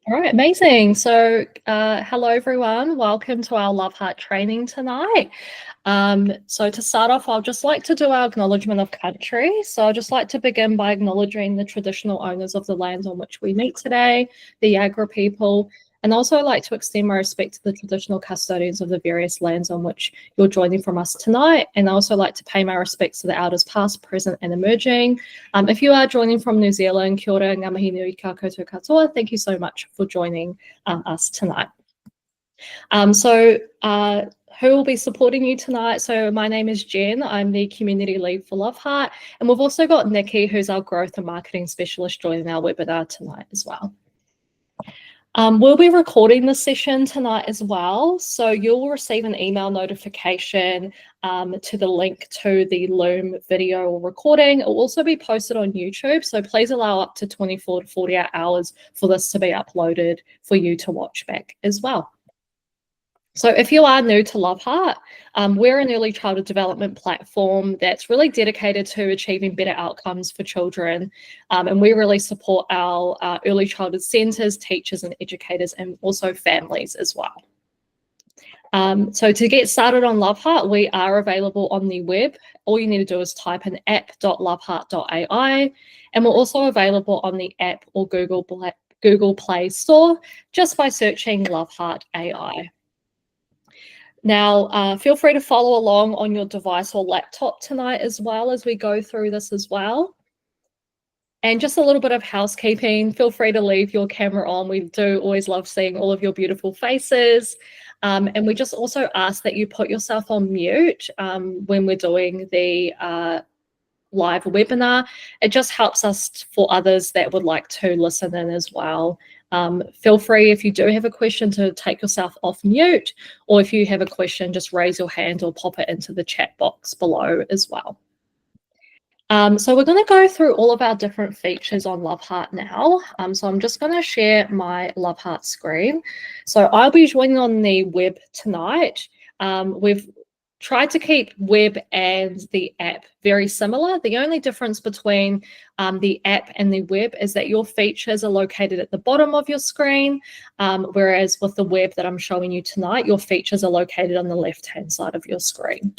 All right, amazing. So, hello everyone. Welcome to our LoveHeart training tonight. So to start off, I'd just like to do our acknowledgement of country. So I'd just like to begin by acknowledging the traditional owners of the lands on which we meet today, the Yagra people, and also I'd like to extend my respect to the traditional custodians of the various lands on which you're joining from us tonight. And I also like to pay my respects to the elders past, present, and emerging. If you are joining from New Zealand, kia ora, ngā mihi nui ka koutou katoa. Thank you so much for joining us tonight. Who will be supporting you tonight? So my name is Jen. I'm the community lead for LoveHeart. And we've also got Nikki, who's our growth and marketing specialist, joining our webinar tonight as well. We'll be recording this session tonight as well. So you'll receive an email notification to the link to the Loom video or recording. It will also be posted on YouTube. So please allow up to 24 to 48 hours for this to be uploaded for you to watch back as well. So if you are new to LoveHeart, we're an early childhood development platform that's really dedicated to achieving better outcomes for children. And we really support our early childhood centres, teachers and educators, and also families as well. So to get started on LoveHeart, we are available on the web. All you need to do is type in app.loveheart.ai, and we're also available on the app or Google Play Store just by searching LoveHeart AI. Now, feel free to follow along on your device or laptop tonight as well as we go through this as well. And just a little bit of housekeeping, feel free to leave your camera on. We do always love seeing all of your beautiful faces. And we just also ask that you put yourself on mute when we're doing the live webinar. It just helps us for others that would like to listen in as well. Feel free, if you do have a question, to take yourself off mute, or if you have a question, just raise your hand or pop it into the chat box below as well. So we're going to go through all of our different features on LoveHeart now. So I'm just going to share my LoveHeart screen. So I'll be joining on the web tonight. We've tried to keep web and the app very similar. The only difference between the app and the web is that your features are located at the bottom of your screen, whereas with the web that I'm showing you tonight, your features are located on the left-hand side of your screen.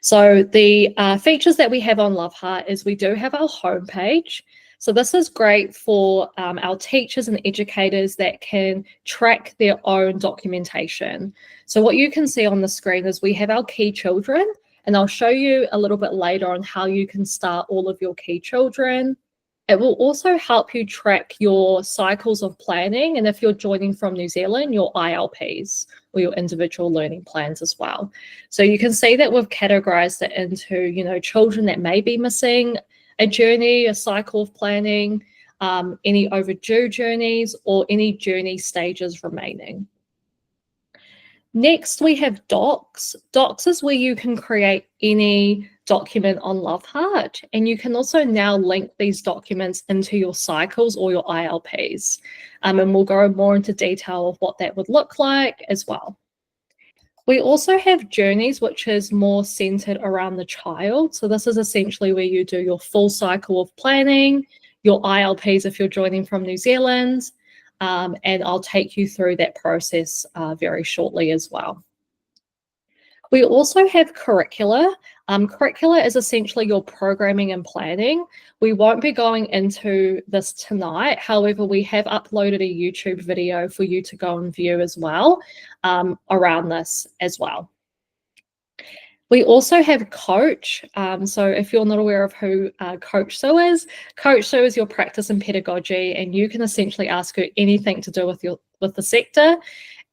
So the features that we have on LoveHeart is we do have our homepage. So this is great for our teachers and educators that can track their own documentation. So what you can see on the screen is we have our key children, and I'll show you a little bit later on how you can start all of your key children. It will also help you track your cycles of planning, and if you're joining from New Zealand, your ILPs or your individual learning plans as well. So you can see that we've categorized it into, children that may be missing a journey, a cycle of planning, any overdue journeys, or any journey stages remaining. Next, we have docs. Docs is where you can create any document on LoveHeart, and you can also now link these documents into your cycles or your ILPs. And we'll go more into detail of what that would look like as well. We also have journeys, which is more centered around the child. So this is essentially where you do your full cycle of planning, your ILPs if you're joining from New Zealand, and I'll take you through that process very shortly as well. We also have Curricula. Curricula is essentially your programming and planning. We won't be going into this tonight. However, we have uploaded a YouTube video for you to go and view as well around this as well. We also have Coach. So if you're not aware of who Coach Sue is your practice and pedagogy, and you can essentially ask her anything to do with the sector.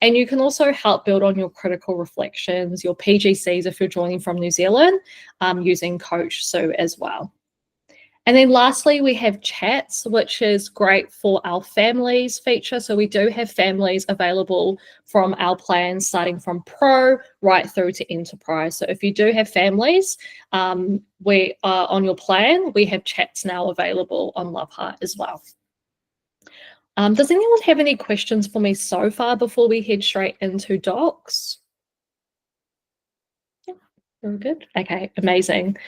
And you can also help build on your critical reflections, your PGCs if you're joining from New Zealand, using Coach Sue as well. And then lastly, we have chats, which is great for our families feature. So we do have families available from our plans, starting from Pro right through to Enterprise. So if you do have families we are on your plan, we have chats now available on LoveHeart as well. Does anyone have any questions for me so far before we head straight into docs? Yeah, very good. Okay, amazing.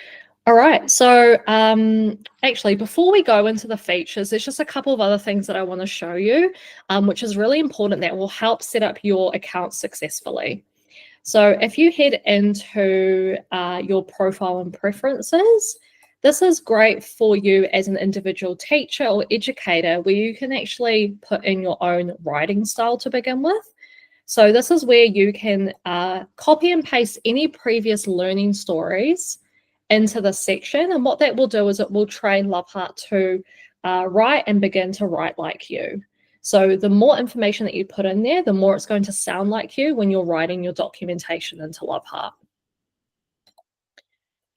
All right, so actually, before we go into the features, there's just a couple of other things that I want to show you, which is really important that will help set up your account successfully. So if you head into your profile and preferences, this is great for you as an individual teacher or educator, where you can actually put in your own writing style to begin with. So this is where you can copy and paste any previous learning stories into this section. And what that will do is it will train LoveHeart to write and begin to write like you. So the more information that you put in there, the more it's going to sound like you when you're writing your documentation into LoveHeart.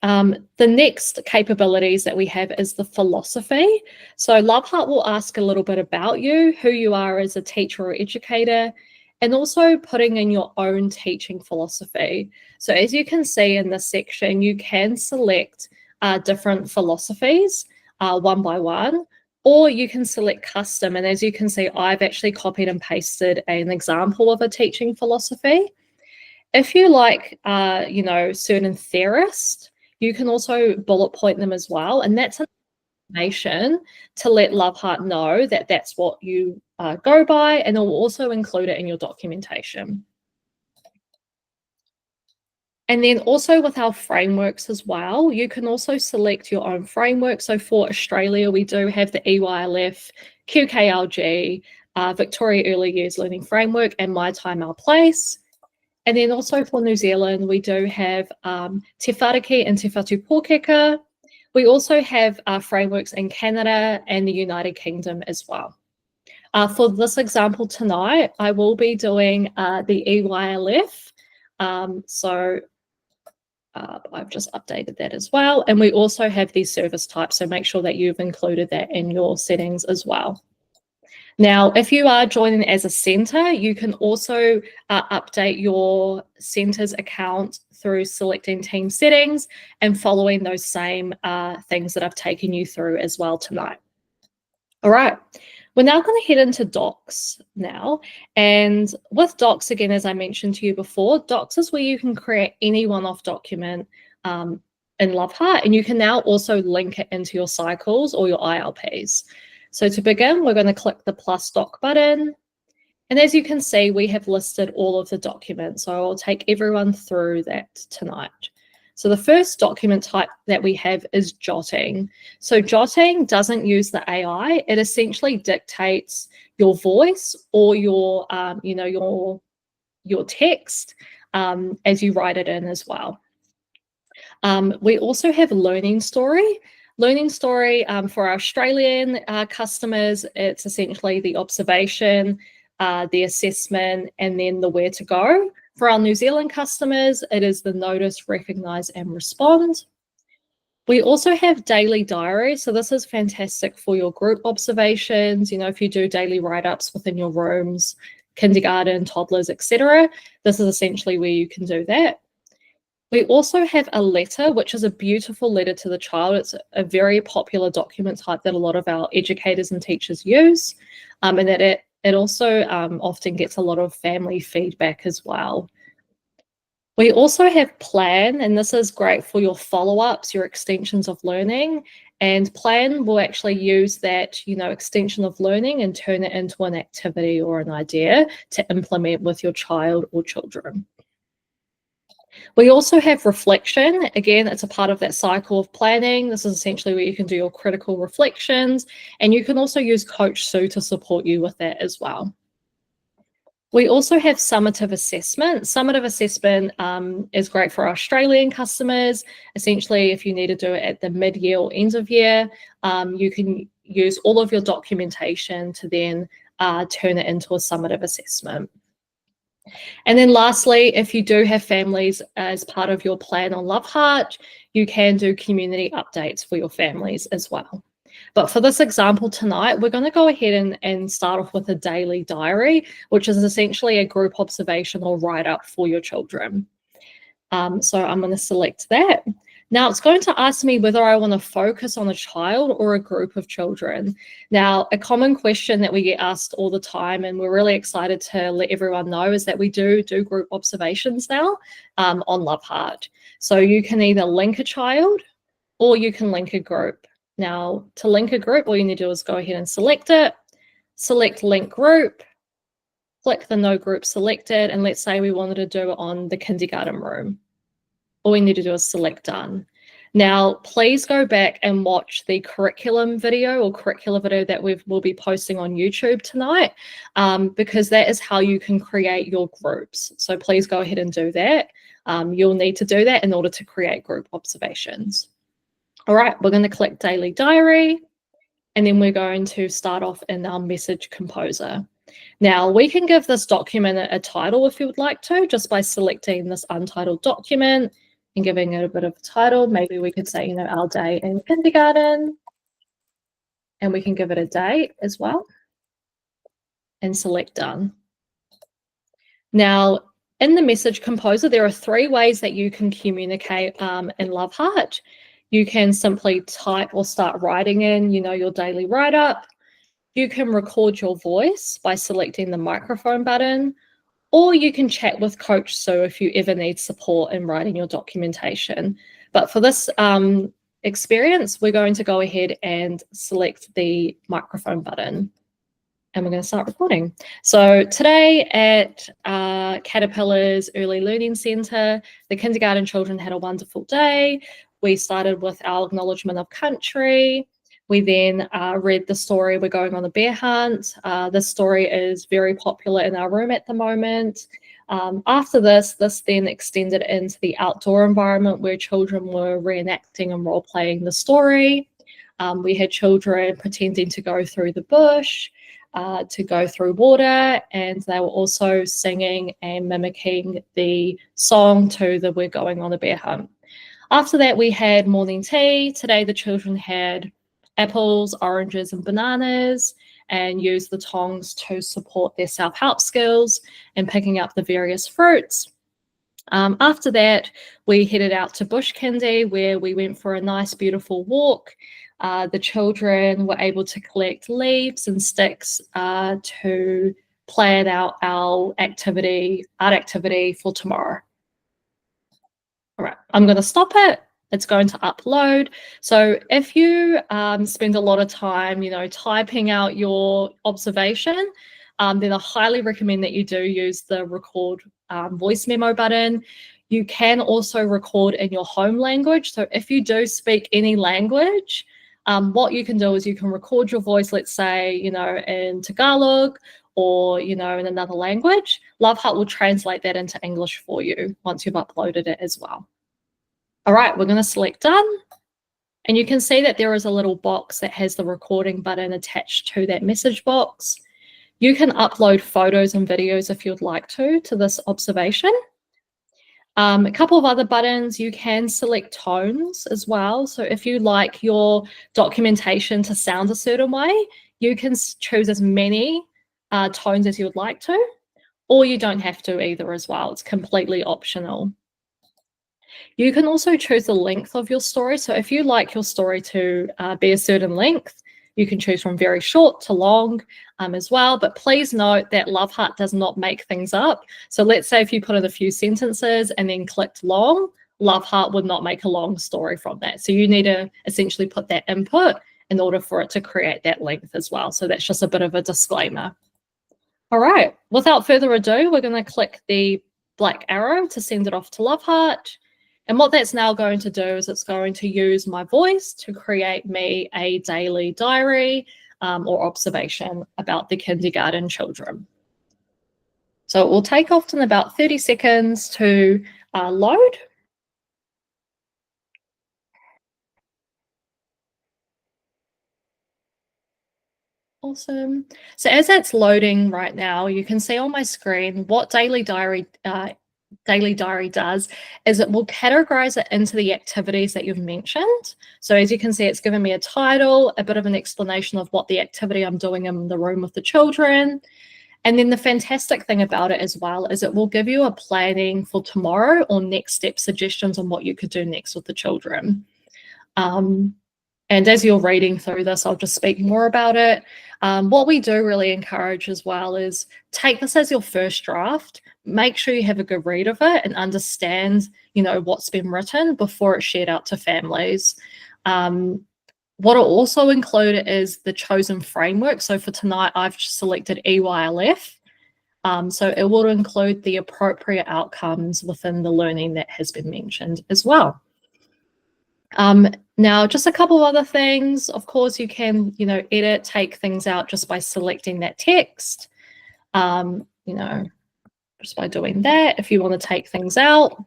The next capabilities that we have is the philosophy. So LoveHeart will ask a little bit about you, who you are as a teacher or educator, and also putting in your own teaching philosophy. So as you can see in this section, you can select different philosophies one by one, or you can select custom. And as you can see, I've actually copied and pasted an example of a teaching philosophy. If you like, certain theorists, you can also bullet point them as well. And that's information to let LoveHeart know that that's what you go by, and it will also include it in your documentation. And then also with our frameworks as well, you can also select your own framework. So for Australia, we do have the EYLF, QKLG, Victoria Early Years Learning Framework, and My Time, Our Place. And then also for New Zealand, we do have Te Wharaki and Te Whatu Pōkeka. We also have frameworks in Canada and the United Kingdom as well. For this example tonight, I will be doing the EYLF. I've just updated that as well. And we also have these service types, so make sure that you've included that in your settings as well. Now, if you are joining as a centre, you can also update your centre's account through selecting team settings and following those same things that I've taken you through as well tonight. All right, we're now going to head into Docs now. And with Docs, again, as I mentioned to you before, Docs is where you can create any one-off document in LoveHeart, and you can now also link it into your cycles or your ILPs. So to begin, we're going to click the plus doc button. And as you can see, we have listed all of the documents. So I'll take everyone through that tonight. So the first document type that we have is jotting. So jotting doesn't use the AI. It essentially dictates your voice or your text as you write it in as well. We also have Learning Story. Learning Story for our Australian customers, it's essentially the observation, the assessment, and then the where to go. For our New Zealand customers, it is the notice, recognise, and respond. We also have daily diary. So this is fantastic for your group observations. You know, if you do daily write-ups within your rooms, kindergarten, toddlers, etc. This is essentially where you can do that. We also have a letter, which is a beautiful letter to the child. It's a very popular document type that a lot of our educators and teachers use, and that it also often gets a lot of family feedback as well. We also have Plan, and this is great for your follow-ups, your extensions of learning, and Plan will actually use that, extension of learning and turn it into an activity or an idea to implement with your child or children. We also have reflection. Again, it's a part of that cycle of planning. This is essentially where you can do your critical reflections, and you can also use Coach Sue to support you with that as well. We also have Summative Assessment. Summative Assessment is great for our Australian customers. Essentially, if you need to do it at the mid-year or end of year, you can use all of your documentation to then turn it into a summative assessment. And then lastly, if you do have families as part of your plan on LoveHeart, you can do community updates for your families as well. But for this example tonight, we're going to go ahead and start off with a daily diary, which is essentially a group observation or write-up for your children. So I'm going to select that. Now it's going to ask me whether I want to focus on a child or a group of children. Now, a common question that we get asked all the time, and we're really excited to let everyone know, is that we do group observations now on LoveHeart. So you can either link a child, or you can link a group. Now, to link a group, all you need to do is go ahead and select it, select link group, click the no group selected, and let's say we wanted to do it on the kindergarten room. All we need to do is select done. Now, please go back and watch the curriculum video or curricula video that we'll be posting on YouTube tonight, because that is how you can create your groups. So please go ahead and do that. You'll need to do that in order to create group observations. All right, we're going to click Daily Diary, and then we're going to start off in our message composer. Now, we can give this document a title if you would like to, just by selecting this untitled document and giving it a bit of a title. Maybe we could say, our day in kindergarten, and we can give it a date as well and select done. Now, in the message composer, there are 3 ways that you can communicate in LoveHeart. You can simply type or start writing in, your daily write-up. You can record your voice by selecting the microphone button, or you can chat with Coach Sue if you ever need support in writing your documentation. But for this experience, we're going to go ahead and select the microphone button, and we're going to start recording. So today at Caterpillar's Early Learning Centre, the kindergarten children had a wonderful day. We started with our acknowledgement of country. We then read the story, We're Going on a Bear Hunt. This story is very popular in our room at the moment. After this then extended into the outdoor environment where children were reenacting and role-playing the story. We had children pretending to go through the bush, to go through water, and they were also singing and mimicking the song to the We're Going on a Bear Hunt. After that, we had morning tea. Today, the children had apples, oranges, and bananas, and used the tongs to support their self-help skills and picking up the various fruits. After that, we headed out to Bush Kindy, where we went for a nice, beautiful walk. The children were able to collect leaves and sticks to plan out our art activity for tomorrow. All right, I'm going to stop it. It's going to upload. So if you spend a lot of time, typing out your observation, then I highly recommend that you do use the record voice memo button. You can also record in your home language. So if you do speak any language, what you can do is you can record your voice, let's say, in Tagalog or, in another language. LoveHeart will translate that into English for you once you've uploaded it as well. All right, we're going to select done. And you can see that there is a little box that has the recording button attached to that message box. You can upload photos and videos if you'd like to this observation. A couple of other buttons, you can select tones as well. So if you like your documentation to sound a certain way, you can choose as many tones as you would like to, or you don't have to either as well. It's completely optional. You can also choose the length of your story. So if you like your story to be a certain length, you can choose from very short to long as well. But please note that LoveHeart does not make things up. So let's say if you put in a few sentences and then clicked long, LoveHeart would not make a long story from that. So you need to essentially put that input in order for it to create that length as well. So that's just a bit of a disclaimer. All right, without further ado, we're going to click the black arrow to send it off to LoveHeart. And what that's now going to do is it's going to use my voice to create me a daily diary or observation about the kindergarten children. So it will take often about 30 seconds to load. Awesome. So as that's loading right now, you can see on my screen what Daily Diary does is it will categorize it into the activities that you've mentioned. So as you can see, it's given me a title, a bit of an explanation of what the activity I'm doing in the room with the children. And then the fantastic thing about it as well is it will give you a planning for tomorrow or next step suggestions on what you could do next with the children. And as you're reading through this, I'll just speak more about it. What we do really encourage as well is take this as your first draft. Make sure you have a good read of it and understand, what's been written before it's shared out to families. What it'll also include is the chosen framework. So for tonight, I've selected EYLF. So it will include the appropriate outcomes within the learning that has been mentioned as well. Now, just a couple of other things. Of course, you can, edit, take things out just by selecting that text. Just by doing that, if you want to take things out.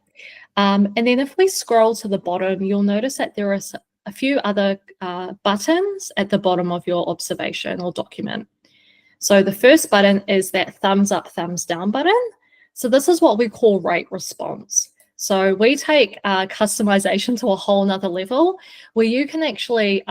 And then if we scroll to the bottom, you'll notice that there are a few other buttons at the bottom of your observation or document. So the first button is that thumbs up, thumbs down button. So this is what we call rate response. So we take customization to a whole nother level where you can actually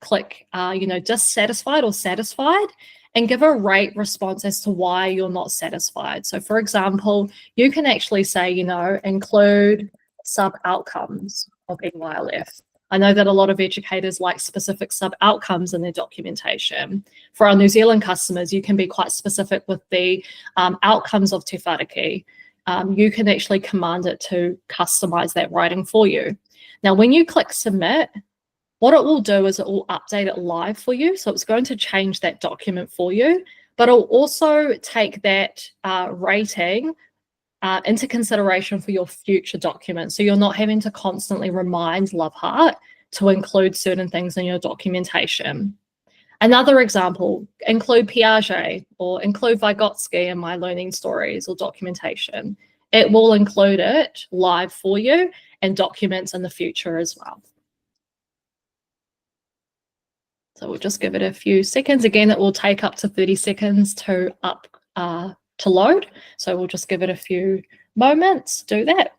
click, dissatisfied or satisfied and give a rate response as to why you're not satisfied. So for example, you can actually say, include sub-outcomes of EYLF. I know that a lot of educators like specific sub-outcomes in their documentation. For our New Zealand customers, you can be quite specific with the outcomes of Te Whāriki. You can actually command it to customize that writing for you. Now, when you click submit, what it will do is it will update it live for you. So it's going to change that document for you, but it'll also take that rating into consideration for your future documents. So you're not having to constantly remind LoveHeart to include certain things in your documentation. Another example, include Piaget or include Vygotsky in my learning stories or documentation. It will include it live for you and documents in the future as well. So we'll just give it a few seconds. Again, it will take up to 30 seconds to load. So we'll just give it a few moments to do that.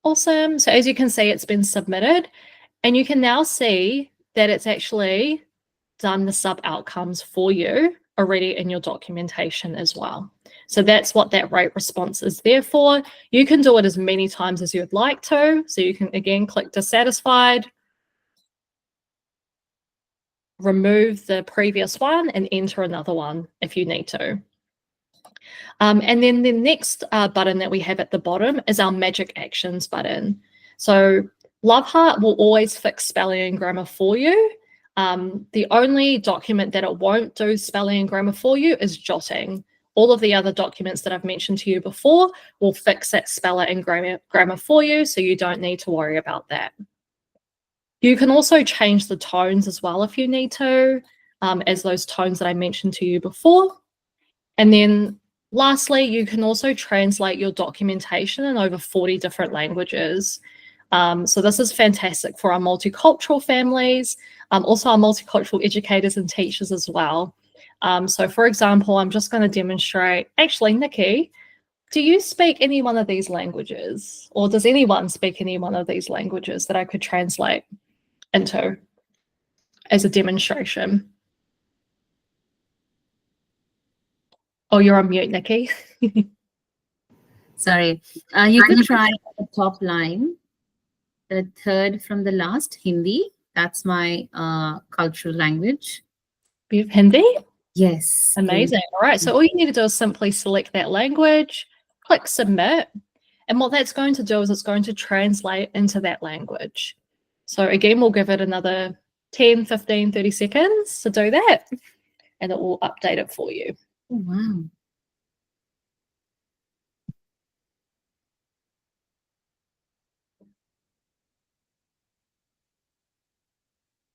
Awesome. So as you can see, it's been submitted and you can now see that it's actually done the sub outcomes for you already in your documentation as well. So that's what that rate response is there for. You can do it as many times as you'd like to. So you can, again, click dissatisfied, remove the previous one and enter another one if you need to. And then the next button that we have at the bottom is our magic actions button. So LoveHeart will always fix spelling and grammar for you. The only document that it won't do spelling and grammar for you is jotting. All of the other documents that I've mentioned to you before will fix that speller and grammar for you, so you don't need to worry about that. You can also change the tones as well if you need to, as those tones that I mentioned to you before. And then lastly, you can also translate your documentation in over 40 different languages. So this is fantastic for our multicultural families, also our multicultural educators and teachers as well. So for example, I'm just going to demonstrate, actually, Nikki, do you speak any one of these languages? Or does anyone speak any one of these languages that I could translate into as a demonstration? Oh, you're on mute, Nikki. Sorry. You could try the top line, the third from the last, Hindi. That's my cultural language. You have Hindi? Yes. Amazing. All right. So all you need to do is simply select that language, click submit. And what that's going to do is it's going to translate into that language. So again, we'll give it another 10, 15, 30 seconds to do that. And it will update it for you. Oh, wow.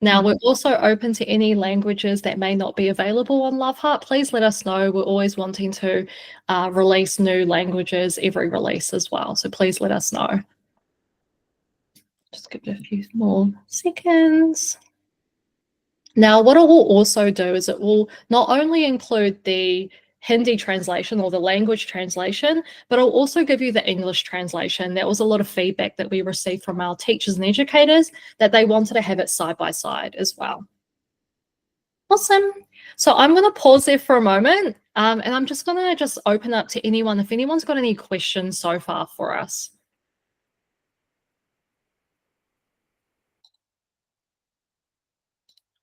Now, we're also open to any languages that may not be available on LoveHeart. Please let us know. We're always wanting to release new languages every release as well. So please let us know. Just give it a few more seconds. Now, what it will also do is it will not only include the Hindi translation or the language translation, but it'll also give you the English translation. That was a lot of feedback that we received from our teachers and educators that they wanted to have it side by side as well. Awesome. So I'm going to pause there for a moment and I'm just going to open up to anyone if anyone's got any questions so far for us.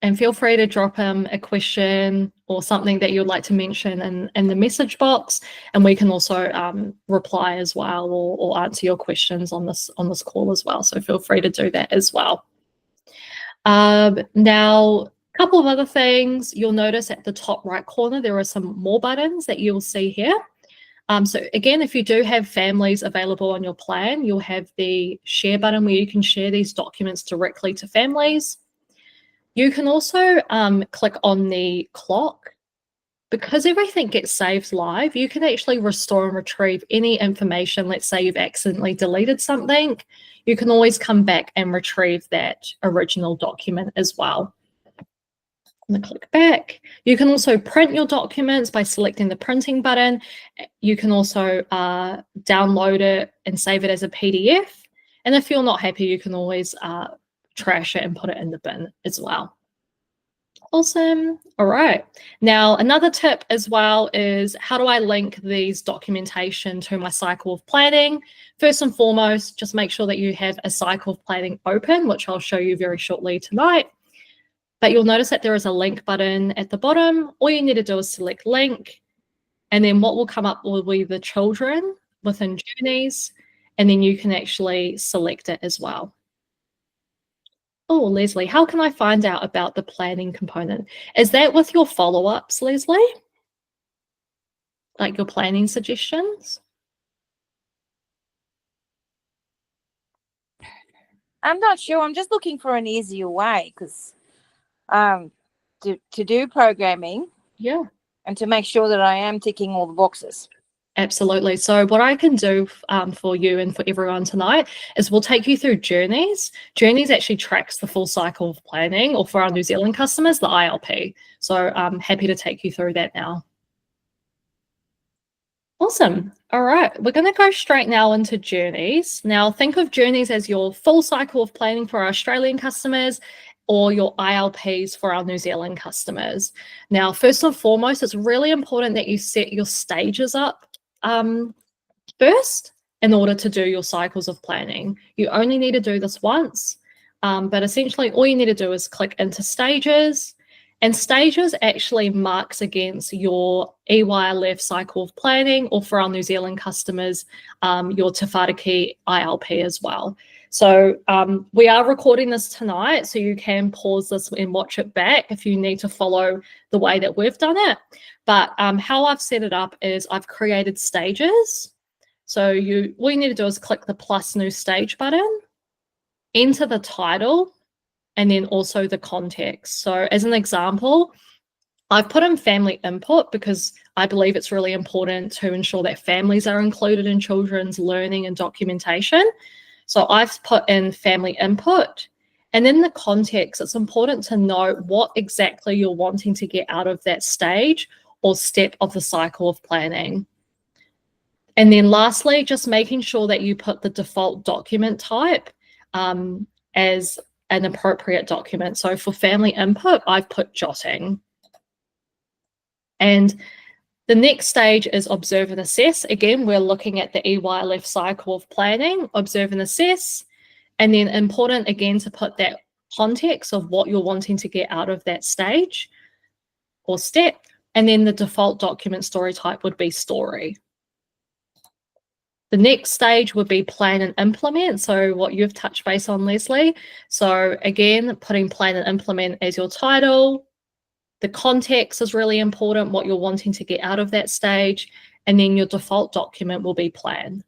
And feel free to drop him a question or something that you'd like to mention in the message box, and we can also reply as well, or answer your questions on this call as well. So feel free to do that as well. Now, a couple of other things. You'll notice at the top right corner there are some more buttons that you'll see here. So again, if you do have families available on your plan, you'll have the share button where you can share these documents directly to families. You can also click on the clock. Because everything gets saved live, you can actually restore and retrieve any information. Let's say you've accidentally deleted something, you can always come back and retrieve that original document as well. I'm going to click back. You can also print your documents by selecting the printing button. You can also download it and save it as a PDF. And if you're not happy, you can always trash it and put it in the bin as well. Awesome. All right. Now, another tip as well is, how do I link these documentation to my cycle of planning? First and foremost, just make sure that you have a cycle of planning open, which I'll show you very shortly tonight. But you'll notice that there is a link button at the bottom. All you need to do is select link, and then what will come up will be the children within Journeys, and then you can actually select it as well. Oh, Leslie, how can I find out about the planning component? Is that with your follow-ups, Leslie? Like your planning suggestions? I'm not sure. I'm just looking for an easier way, because to do programming, Yeah, and to make sure that I am ticking all the boxes. absolutely. So what I can do for you and for everyone tonight is we'll take you through Journeys. Journeys actually tracks the full cycle of planning, or for our New Zealand customers, the ILP. So I'm happy to take you through that now. Awesome. All right, we're going to go straight now into Journeys. Now, think of Journeys as your full cycle of planning for our Australian customers, or your ILPs for our New Zealand customers. Now, first and foremost, it's really important that you set your stages up first in order to do your cycles of planning. You only need to do this once, but essentially all you need to do is click into stages, and stages actually marks against your EYLF cycle of planning, or for our New Zealand customers, your Te Whāriki ILP as well. So we are recording this tonight, so you can pause this and watch it back if you need to follow the way that we've done it. But how I've set it up is I've created stages. So all you need to do is click the plus new stage button, enter the title, and then also the context. So as an example, I've put in family input because I believe it's really important to ensure that families are included in children's learning and documentation. So I've put in family input, and in the context, it's important to know what exactly you're wanting to get out of that stage or step of the cycle of planning. And then lastly, just making sure that you put the default document type as an appropriate document. So for family input, I've put jotting. And the next stage is observe and assess. Again, we're looking at the EYLF cycle of planning, observe and assess. And then important again to put that context of what you're wanting to get out of that stage or step. And then the default document story type would be story. The next stage would be plan and implement. So what you've touched base on, Leslie. So again, putting plan and implement as your title. The context is really important, what you're wanting to get out of that stage. And then your default document will be plan.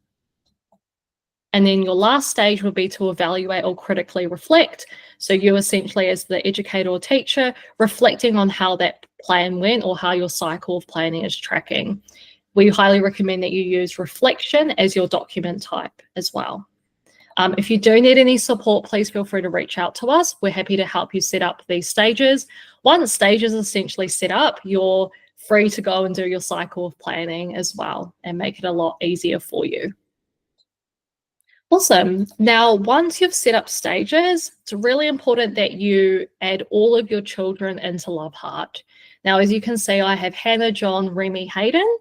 And then your last stage would be to evaluate or critically reflect. So you essentially, as the educator or teacher, reflecting on how that plan went or how your cycle of planning is tracking. We highly recommend that you use reflection as your document type as well. If you do need any support, please feel free to reach out to us. We're happy to help you set up these stages. Once stages are essentially set up, you're free to go and do your cycle of planning as well and make it a lot easier for you. Awesome. Now, once you've set up stages, it's really important that you add all of your children into LoveHeart. Now, as you can see, I have Hannah, John, Remy, Hayden.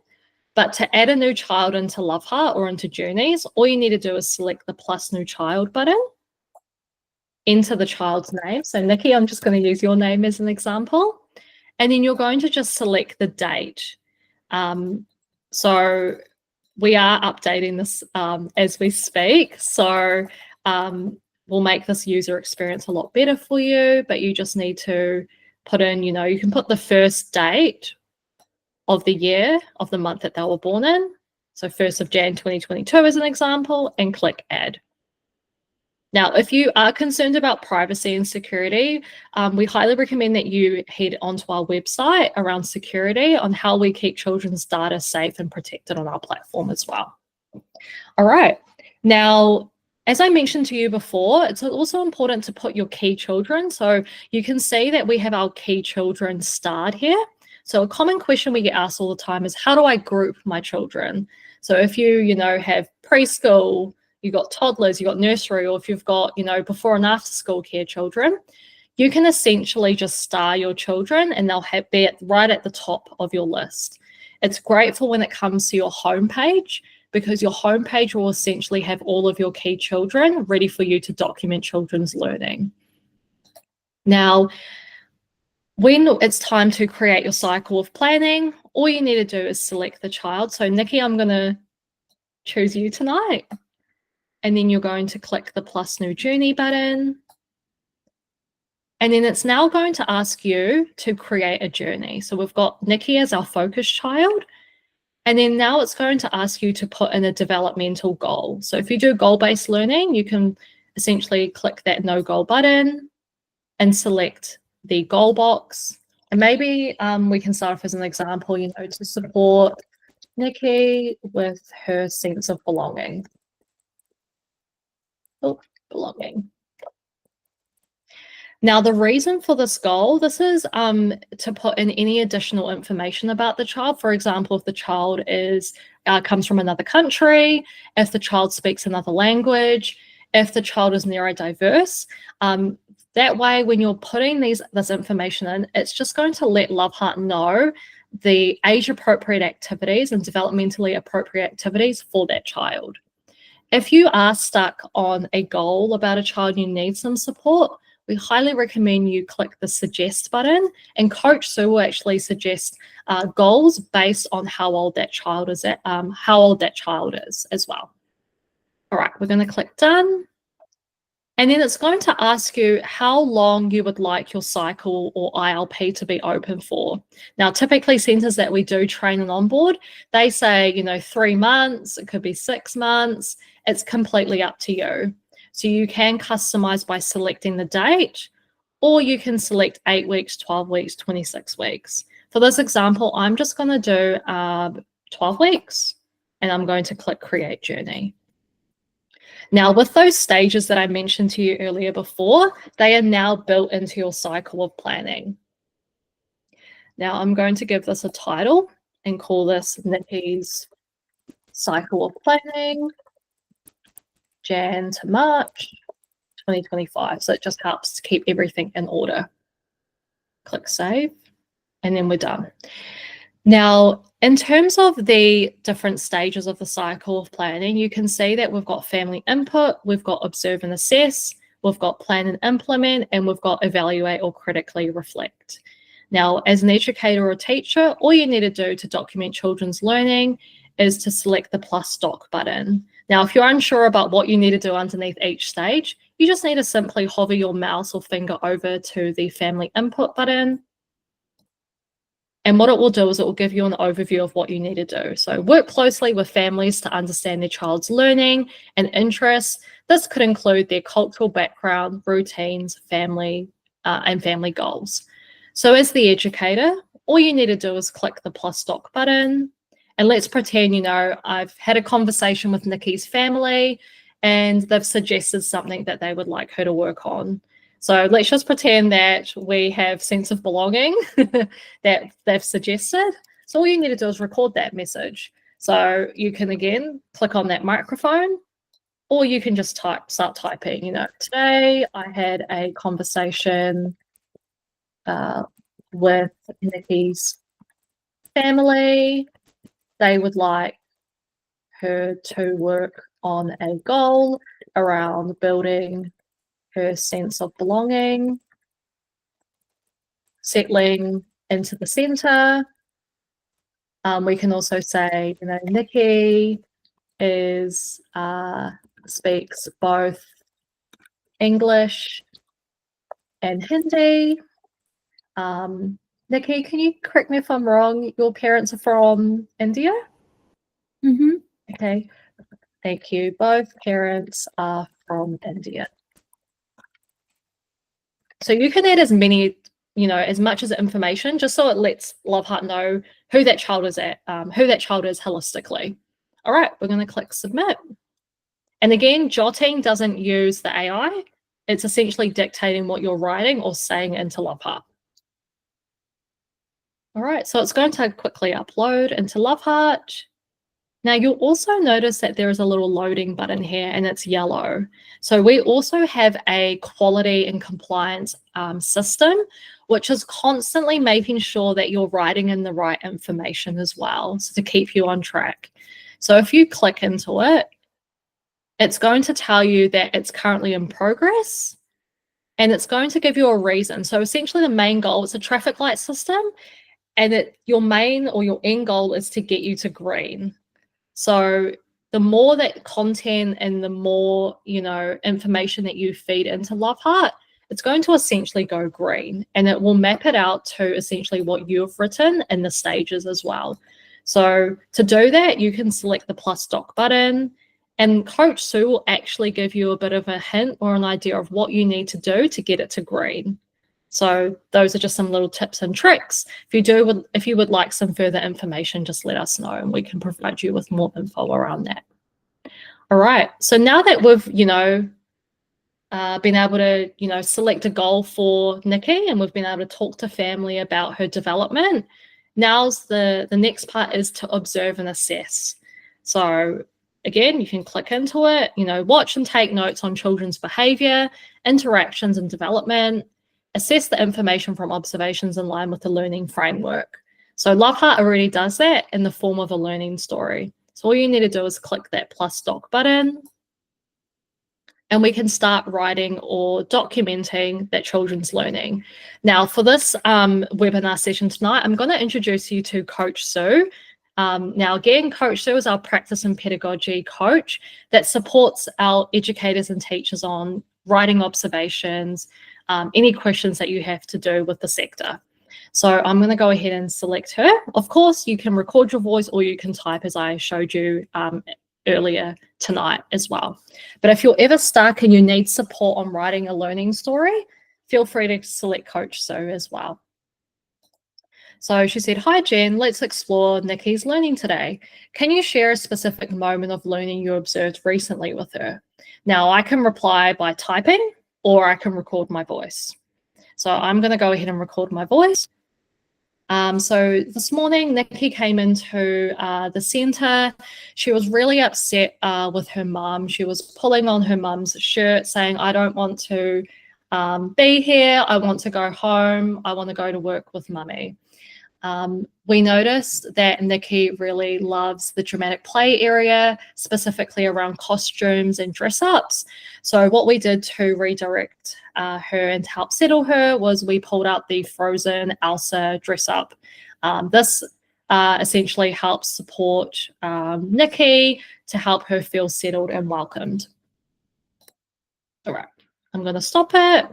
But to add a new child into LoveHeart or into Journeys, all you need to do is select the plus new child button, enter the child's name. So Nikki, I'm just going to use your name as an example. And then you're going to just select the date. So we are updating this as we speak. So we'll make this user experience a lot better for you, but you just need to put in, you can put the first date of the year, of the month that they were born in. So 1st of Jan 2022 as an example, and click add. Now, if you are concerned about privacy and security, we highly recommend that you head onto our website around security on how we keep children's data safe and protected on our platform as well. All right. Now, as I mentioned to you before, it's also important to put your key children. So you can see that we have our key children starred here. So a common question we get asked all the time is, how do I group my children? So if you have preschool, you've got toddlers, you've got nursery, or if you've got, before and after school care children, you can essentially just star your children and they'll be right at the top of your list. It's great for when it comes to your homepage, because your homepage will essentially have all of your key children ready for you to document children's learning. Now, when it's time to create your cycle of planning, all you need to do is select the child. So Nikki, I'm going to choose you tonight. And then you're going to click the plus new journey button. And then it's now going to ask you to create a journey. So we've got Nikki as our focus child. And then now it's going to ask you to put in a developmental goal. So if you do goal-based learning, you can essentially click that no goal button and select the goal box. And maybe we can start off as an example, to support Nikki with her sense of belonging. Belonging. Now, the reason for this goal, this is to put in any additional information about the child. For example, if the child comes from another country, if the child speaks another language, if the child is neurodiverse. That way, when you're putting this information in, it's just going to let LoveHeart know the age-appropriate activities and developmentally appropriate activities for that child. If you are stuck on a goal about a child and you need some support, we highly recommend you click the suggest button, and Coach Sue will actually suggest goals based on how old that child is as well. All right, we're going to click done. And then it's going to ask you how long you would like your cycle or ILP to be open for. Now, typically centres that we do train and onboard, they say, 3 months, it could be 6 months. It's completely up to you. So you can customise by selecting the date, or you can select 8 weeks, 12 weeks, 26 weeks. For this example, I'm just going to do 12 weeks, and I'm going to click Create Journey. Now, with those stages that I mentioned to you earlier before, they are now built into your cycle of planning. Now, I'm going to give this a title and call this Nikki's Cycle of Planning, Jan to March 2025. So it just helps to keep everything in order. Click Save, and then we're done. Now, in terms of the different stages of the cycle of planning, you can see that we've got family input, we've got observe and assess, we've got plan and implement, and we've got evaluate or critically reflect. Now, as an educator or teacher, all you need to do to document children's learning is to select the plus doc button. Now, if you're unsure about what you need to do underneath each stage, you just need to simply hover your mouse or finger over to the family input button. And what it will do is it will give you an overview of what you need to do. So work closely with families to understand their child's learning and interests. This could include their cultural background, routines, family, and family goals. So as the educator, all you need to do is click the plus doc button. And let's pretend, I've had a conversation with Nikki's family and they've suggested something that they would like her to work on. So let's just pretend that we have sense of belonging that they've suggested. So all you need to do is record that message. So you can, again, click on that microphone, or you can just start typing, today I had a conversation with Nikki's family. They would like her to work on a goal around building her sense of belonging, settling into the center. We can also say, you know, Nikki is speaks both English and Hindi. Nikki, can you correct me if I'm wrong? Your parents are from India? Mm-hmm. Okay, thank you. Both parents are from India. So you can add as many, you know, as much as information, just so it lets LoveHeart know who that child is who that child is holistically. All right, we're going to click submit. And again, jotting doesn't use the AI. It's essentially dictating what you're writing or saying into LoveHeart. All right, so it's going to quickly upload into LoveHeart. Now you'll also notice that there is a little loading button here and it's yellow. So we also have a quality and compliance system, which is constantly making sure that you're writing in the right information as well, so to keep you on track. So if you click into it, it's going to tell you that it's currently in progress and it's going to give you a reason. So essentially the main goal is a traffic light system, and your main or your end goal is to get you to green. So the more that content and the more, you know, information that you feed into LoveHeart, it's going to essentially go green, and it will map it out to essentially what you've written in the stages as well. So to do that, you can select the plus doc button, and Coach Sue will actually give you a bit of a hint or an idea of what you need to do to get it to green. So those are just some little tips and tricks. If you would like some further information, just let us know and we can provide you with more info around that. All right. So now that we've, you know, been able to, you know, select a goal for Nikki and we've been able to talk to family about her development, now's the next part is to observe and assess. So again, you can click into it, you know, watch and take notes on children's behavior, interactions and development. Assess the information from observations in line with the learning framework. So LoveHeart already does that in the form of a learning story. So all you need to do is click that plus doc button, and we can start writing or documenting that children's learning. Now, for this webinar session tonight, I'm going to introduce you to Coach Sue. Now, again, Coach Sue is our practice and pedagogy coach that supports our educators and teachers on writing observations, any questions that you have to do with the sector. So I'm going to go ahead and select her. Of course, you can record your voice or you can type as I showed you earlier tonight as well. But if you're ever stuck and you need support on writing a learning story, feel free to select Coach Sue as well. So she said, "Hi Jen, let's explore Nikki's learning today. Can you share a specific moment of learning you observed recently with her?" Now I can reply by typing or I can record my voice. So I'm going to go ahead and record my voice. So this morning, Nikki came into the centre. She was really upset with her mum. She was pulling on her mum's shirt saying, "I don't want to be here. I want to go home. I want to go to work with mummy." We noticed that Nikki really loves the dramatic play area, specifically around costumes and dress ups. So what we did to redirect her and to help settle her was we pulled out the Frozen Elsa dress up. This essentially helps support Nikki to help her feel settled and welcomed. All right, I'm going to stop it.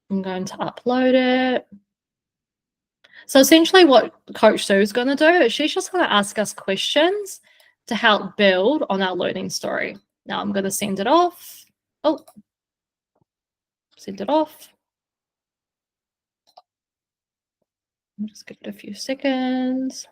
I'm going to upload it. So essentially what Coach Sue is going to do is she's just going to ask us questions to help build on our learning story. Now I'm going to send it off. Oh, send it off. I'll just give it a few seconds.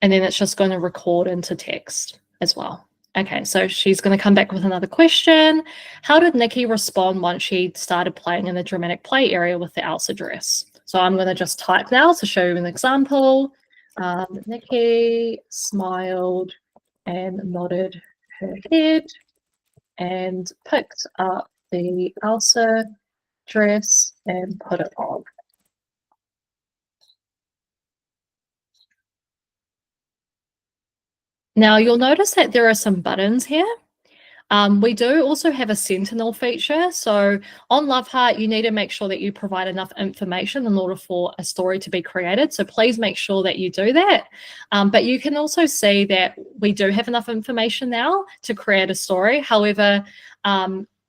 And then it's just going to record into text as well. Okay, so she's going to come back with another question. How did Nikki respond once she started playing in the dramatic play area with the Elsa dress? So I'm going to just type now to show you an example. Nikki smiled and nodded her head and picked up the Elsa dress and put it on. Now you'll notice that there are some buttons here. We do also have a sentinel feature. So on LoveHeart, you need to make sure that you provide enough information in order for a story to be created. So please make sure that you do that. But you can also see that we do have enough information now to create a story. However,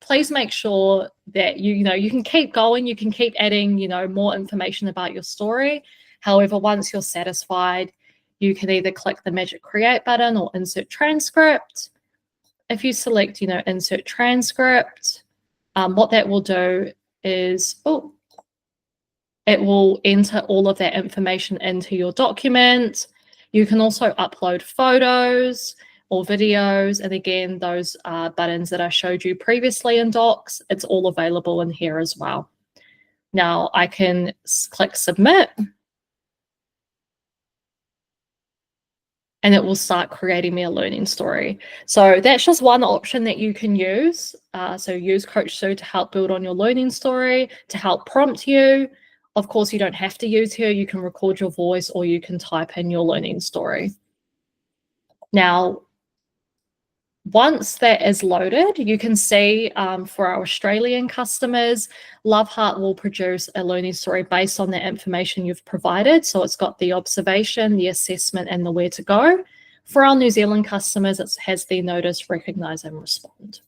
please make sure that you can keep going. You can keep adding, more information about your story. However, once you're satisfied, you can either click the magic create button or insert transcript. If you select, insert transcript, what that will do is, it will enter all of that information into your document. You can also upload photos or videos. And again, those buttons that I showed you previously in Docs, it's all available in here as well. Now I can click submit. And it will start creating me a learning story. So that's just one option that you can use. So use Coach Sue to help build on your learning story, to help prompt you. Of course, you don't have to use her. You can record your voice or you can type in your learning story. Now, once that is loaded, you can see for our Australian customers, LoveHeart will produce a learning story based on the information you've provided. So it's got the observation, the assessment, and the where to go. For our New Zealand customers, it has the notice, recognize, and respond.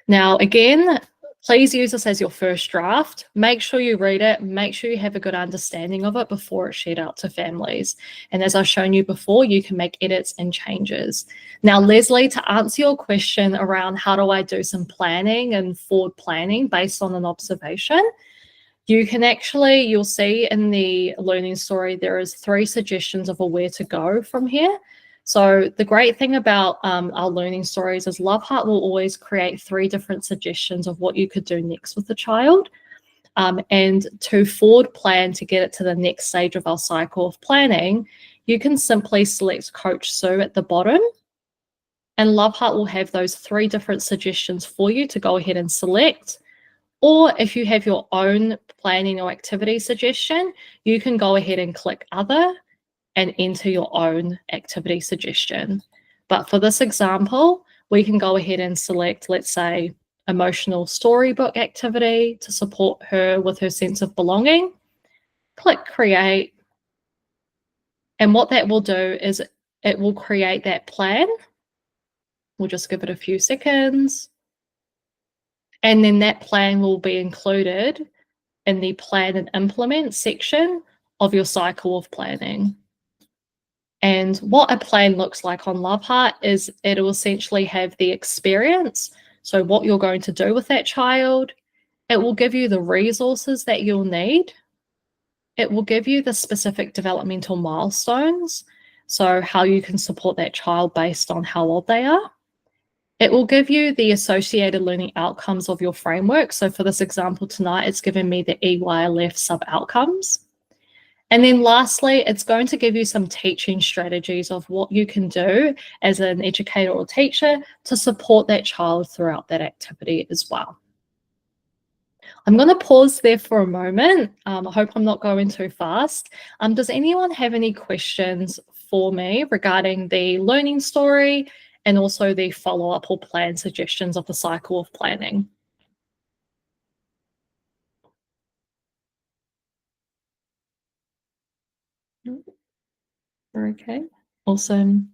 Now, again, please use this as your first draft. Make sure you read it. Make sure you have a good understanding of it before it's shared out to families. And as I've shown you before, you can make edits and changes. Now, Leslie, to answer your question around how do I do some planning and forward planning based on an observation, you can actually, you'll see in the learning story, there is 3 suggestions of a where to go from here. So the great thing about our learning stories is LoveHeart will always create 3 different suggestions of what you could do next with the child. And to forward plan to get it to the next stage of our cycle of planning, you can simply select Coach Sue at the bottom. And LoveHeart will have those 3 different suggestions for you to go ahead and select. Or if you have your own planning or activity suggestion, you can go ahead and click Other and enter your own activity suggestion. But for this example, we can go ahead and select, let's say, emotional storybook activity to support her with her sense of belonging. Click create. And what that will do is it will create that plan. We'll just give it a few seconds. And then that plan will be included in the plan and implement section of your cycle of planning. And what a plan looks like on LoveHeart is it will essentially have the experience, so what you're going to do with that child. It will give you the resources that you'll need. It will give you the specific developmental milestones, so how you can support that child based on how old they are. It will give you the associated learning outcomes of your framework. So for this example tonight, it's given me the EYLF sub-outcomes. And then lastly, it's going to give you some teaching strategies of what you can do as an educator or teacher to support that child throughout that activity as well. I'm going to pause there for a moment. I hope I'm not going too fast. Does anyone have any questions for me regarding the learning story and also the follow-up or plan suggestions of the cycle of planning? Okay, awesome.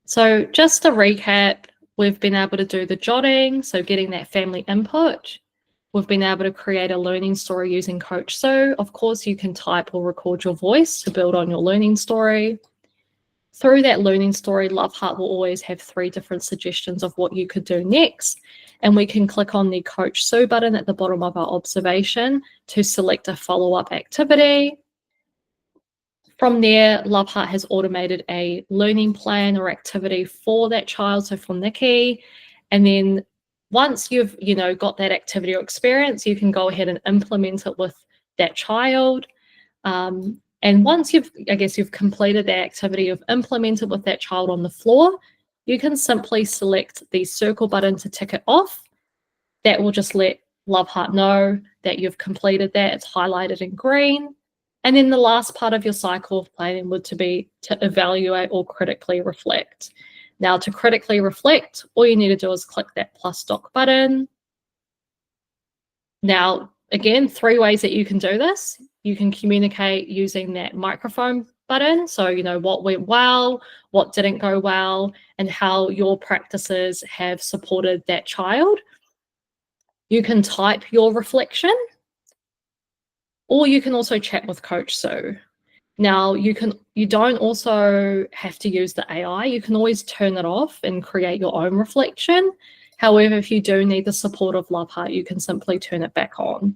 So just to recap, we've been able to do the jotting, so getting that family input. We've been able to create a learning story using Coach Sue. Of course, you can type or record your voice to build on your learning story. Through that learning story, LoveHeart will always have 3 different suggestions of what you could do next. And we can click on the Coach Sue button at the bottom of our observation to select a follow-up activity. From there, LoveHeart has automated a learning plan or activity for that child, so for Nikki. And then once you've got that activity or experience, you can go ahead and implement it with that child. And once you've completed that activity, you've implemented with that child on the floor, you can simply select the circle button to tick it off. That will just let LoveHeart know that you've completed that. It's highlighted in green. And then the last part of your cycle of planning would be to evaluate or critically reflect. Now, to critically reflect, all you need to do is click that plus doc button. Now, again, 3 ways that you can do this. You can communicate using that microphone button. So, what went well, what didn't go well, and how your practices have supported that child. You can type your reflection, or you can also chat with Coach Sue. Now, you don't also have to use the AI. You can always turn it off and create your own reflection. However, if you do need the support of LoveHeart, you can simply turn it back on.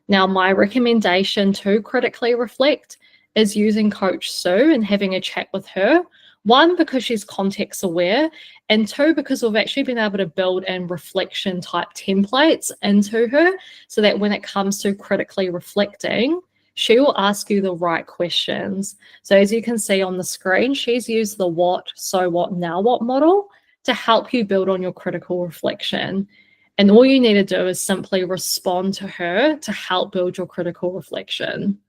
Now, my recommendation to critically reflect is using Coach Sue and having a chat with her. 1, because she's context aware, and 2, because we've actually been able to build in reflection type templates into her so that when it comes to critically reflecting, she will ask you the right questions. So as you can see on the screen, she's used the what, so what, now what model to help you build on your critical reflection. And all you need to do is simply respond to her to help build your critical reflection.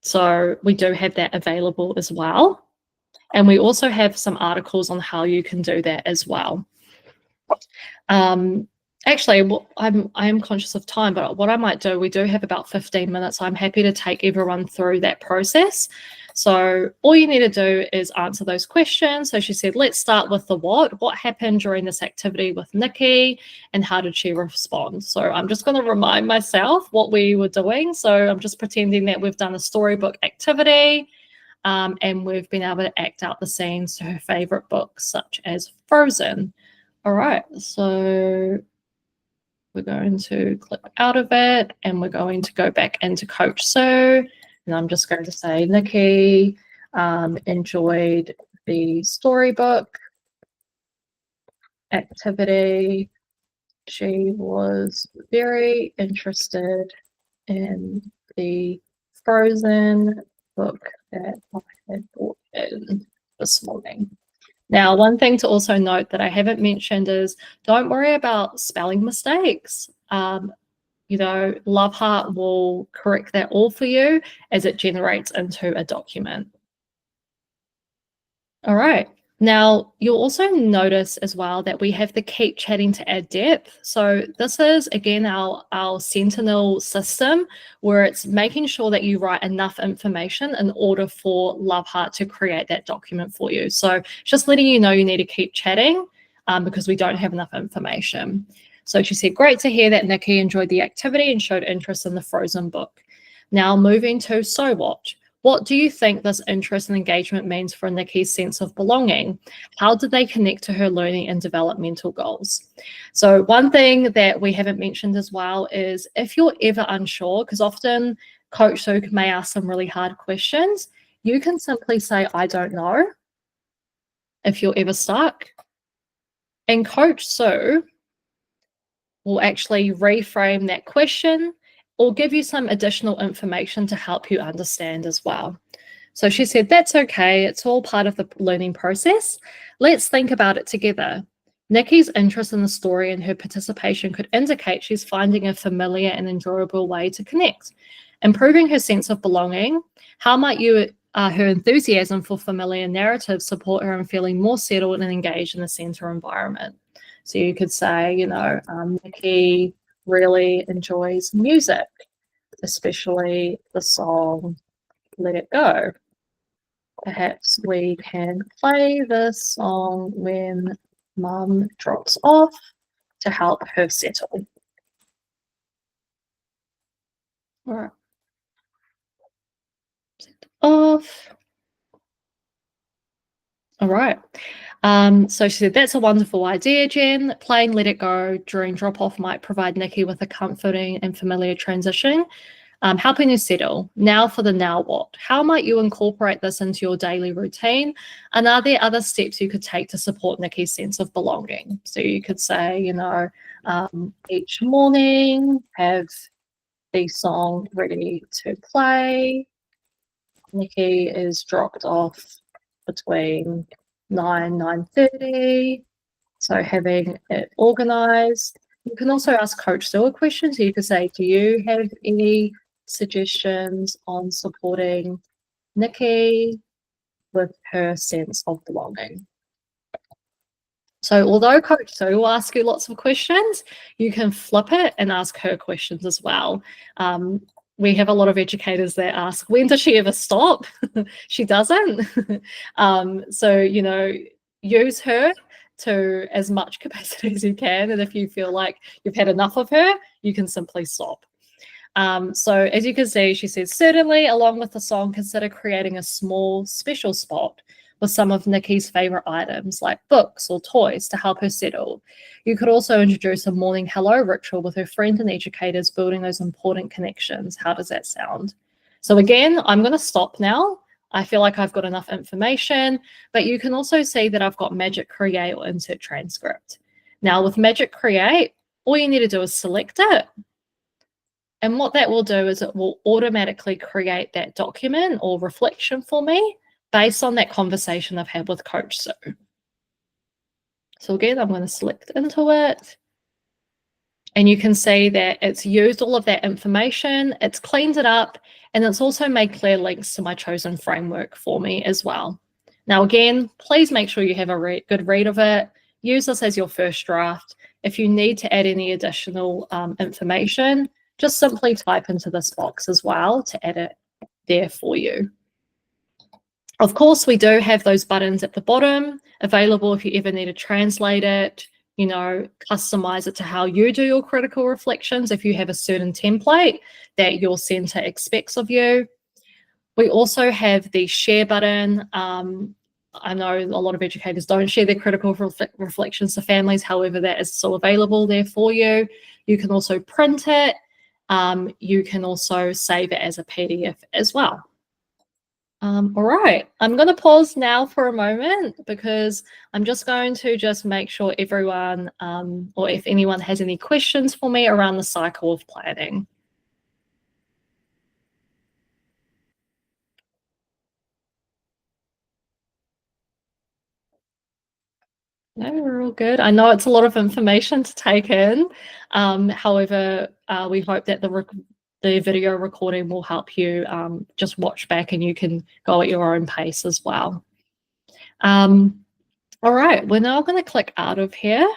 So we do have that available as well. And we also have some articles on how you can do that as well. Actually, I am conscious of time, but what I might do, we do have about 15 minutes. So I'm happy to take everyone through that process. So all you need to do is answer those questions. So she said, let's start with the what. What happened during this activity with Nikki and how did she respond? So I'm just going to remind myself what we were doing. So I'm just pretending that we've done a storybook activity and we've been able to act out the scenes to her favorite books, such as Frozen. All right, so we're going to click out of it and we're going to go back into Coach Sue. And I'm just going to say, Nikki enjoyed the storybook activity. She was very interested in the Frozen book that I had bought in this morning. Now, one thing to also note that I haven't mentioned is don't worry about spelling mistakes. LoveHeart will correct that all for you as it generates into a document. All right. Now, you'll also notice as well that we have the keep chatting to add depth. So this is, again, our Sentinel system where it's making sure that you write enough information in order for LoveHeart to create that document for you. So just letting you know you need to keep chatting because we don't have enough information. So she said, great to hear that Nikki enjoyed the activity and showed interest in the Frozen book. Now moving to so what? What do you think this interest and engagement means for Nikki's sense of belonging? How do they connect to her learning and developmental goals? So one thing that we haven't mentioned as well is if you're ever unsure, because often Coach Sue may ask some really hard questions, you can simply say, I don't know, if you're ever stuck. And Coach Sue will actually reframe that question or give you some additional information to help you understand as well. So she said, that's okay. It's all part of the learning process. Let's think about it together. Nikki's interest in the story and her participation could indicate she's finding a familiar and enjoyable way to connect. Improving her sense of belonging, how might her enthusiasm for familiar narratives support her in feeling more settled and engaged in the center environment? So you could say, Nikki really enjoys music, especially the song Let It Go. Perhaps we can play this song when Mum drops off to help her settle. All right. Set off. All right. So she said, that's a wonderful idea, Jen. Playing Let It Go during drop-off might provide Nikki with a comforting and familiar transition, helping her settle. Now for the now what? How might you incorporate this into your daily routine? And are there other steps you could take to support Nikki's sense of belonging? So you could say, each morning have the song ready to play. Nikki is dropped off between 9:30. So having it organized. You can also ask Coach Sue a question. So you could say, do you have any suggestions on supporting Nikki with her sense of belonging. So although Coach Sue will ask you lots of questions, you can flip it and ask her questions as well. We have a lot of educators that ask, when does she ever stop? She doesn't. So, you know, use her to as much capacity as you can. And if you feel like you've had enough of her, you can simply stop. So as you can see, she says, certainly along with the song, consider creating a small special spot with some of Nikki's favorite items like books or toys to help her settle. You could also introduce a morning hello ritual with her friends and educators, building those important connections. How does that sound? So again, I'm going to stop now. I feel like I've got enough information, but you can also see that I've got Magic Create or Insert Transcript. Now with Magic Create, all you need to do is select it. And what that will do is it will automatically create that document or reflection for me based on that conversation I've had with Coach Sue. So again, I'm going to select into it. And you can see that it's used all of that information, it's cleaned it up, and it's also made clear links to my chosen framework for me as well. Now, again, please make sure you have a good read of it. Use this as your first draft. If you need to add any additional information, just simply type into this box as well to add it there for you. Of course, we do have those buttons at the bottom available if you ever need to translate it, you know, customize it to how you do your critical reflections if you have a certain template that your center expects of you. We also have the share button. I know a lot of educators don't share their critical reflections to families. However, that is still available there for you. You can also print it. You can also save it as a PDF as well. All right, I'm going to pause now for a moment because I'm just going to make sure everyone, or if anyone has any questions for me around the cycle of planning. No, we're all good. I know it's a lot of information to take in. However, we hope that the video recording will help you just watch back and you can go at your own pace as well. All right, we're now going to click out of here.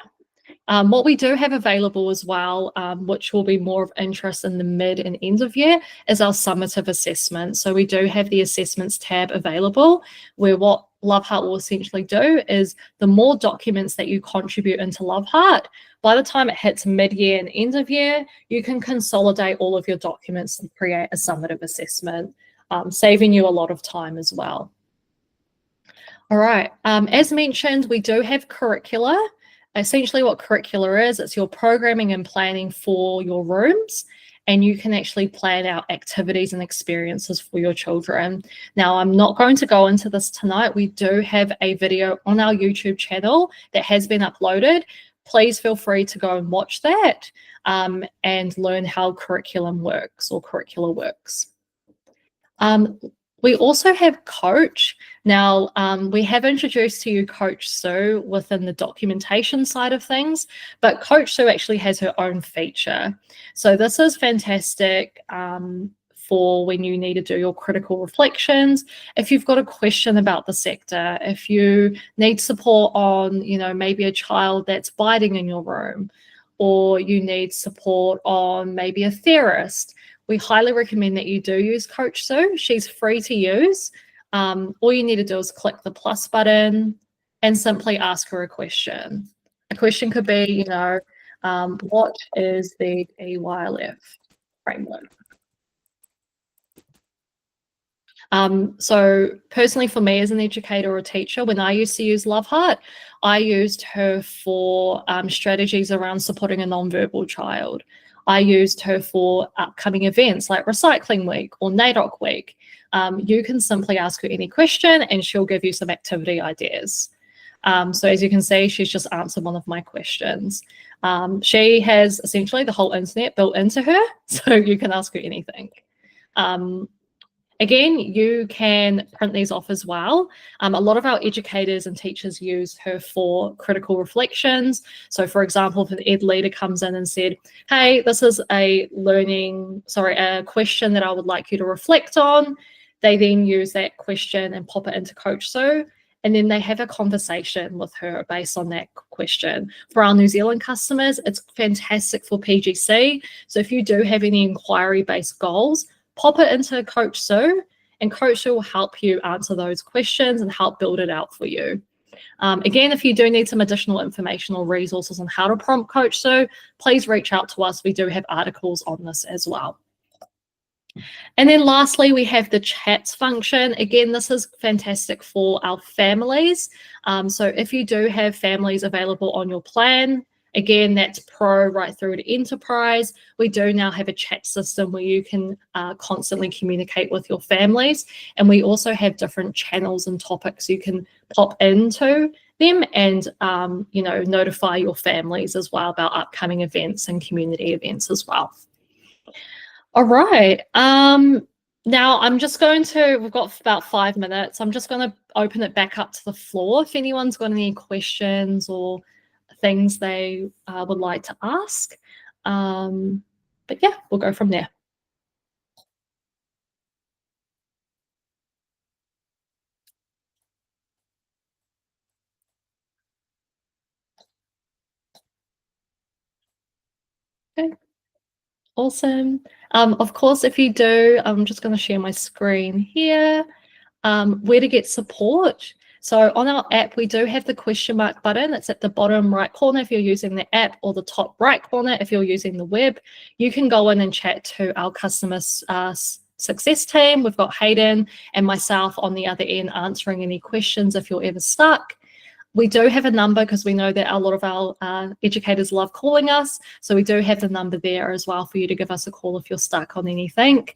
What we do have available as well, which will be more of interest in the mid and end of year, is our summative assessment. So we do have the assessments tab available, where what LoveHeart will essentially do is the more documents that you contribute into LoveHeart, by the time it hits mid-year and end of year, you can consolidate all of your documents and create a summative assessment, saving you a lot of time as well. All right, as mentioned, we do have Curricula. Essentially what Curricula is, it's your programming and planning for your rooms, and you can actually plan out activities and experiences for your children. Now, I'm not going to go into this tonight. We do have a video on our YouTube channel that has been uploaded. Please feel free to go and watch that and learn how curriculum works or Curricula works. We also have Coach. Now, we have introduced to you Coach Sue within the documentation side of things, but Coach Sue actually has her own feature. So this is fantastic for when you need to do your critical reflections. If you've got a question about the sector, if you need support on, you know, maybe a child that's biting in your room, or you need support on maybe a theorist, we highly recommend that you do use Coach Sue. She's free to use. All you need to do is click the plus button and simply ask her a question. A question could be, you know, what is the EYLF framework? So personally for me as an educator or teacher, when I used to use LoveHeart, I used her for strategies around supporting a nonverbal child. I used her for upcoming events like Recycling Week or NAIDOC Week. You can simply ask her any question and she'll give you some activity ideas. So as you can see, she's just answered one of my questions. She has essentially the whole internet built into her, so you can ask her anything. Again, you can print these off as well. A lot of our educators and teachers use her for critical reflections. So for example, if an ed leader comes in and said, hey, this is a question that I would like you to reflect on, they then use that question and pop it into Coach Sue, and then they have a conversation with her based on that question. For our New Zealand customers, it's fantastic for PGC. So if you do have any inquiry-based goals, pop it into Coach Sue, and Coach Sue will help you answer those questions and help build it out for you. Again, if you do need some additional information or resources on how to prompt Coach Sue, please reach out to us. We do have articles on this as well. And then lastly, we have the chats function. Again, this is fantastic for our families. So if you do have families available on your plan, again, that's Pro right through to Enterprise, we do now have a chat system where you can constantly communicate with your families. And we also have different channels and topics you can pop into them and notify your families as well about upcoming events and community events as well. All right. Now I'm just going to, we've got about 5 minutes. I'm just going to open it back up to the floor. If anyone's got any questions or things they would like to ask. But yeah, we'll go from there. Okay. Awesome. Of course, if you do, I'm just going to share my screen here. Where to get support. So on our app, we do have the question mark button. It's at the bottom right corner if you're using the app, or the top right corner if you're using the web. You can go in and chat to our customer success team. We've got Hayden and myself on the other end answering any questions if you're ever stuck. We do have a number because we know that a lot of our educators love calling us. So we do have the number there as well for you to give us a call if you're stuck on anything.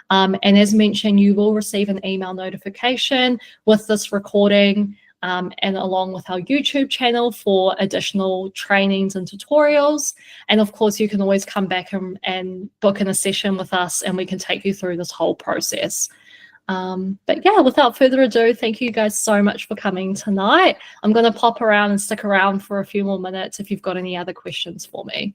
And as mentioned, you will receive an email notification with this recording and along with our YouTube channel for additional trainings and tutorials. And of course, you can always come back and book in a session with us and we can take you through this whole process. But yeah, without further ado, thank you guys so much for coming tonight. I'm going to pop around and stick around for a few more minutes if you've got any other questions for me.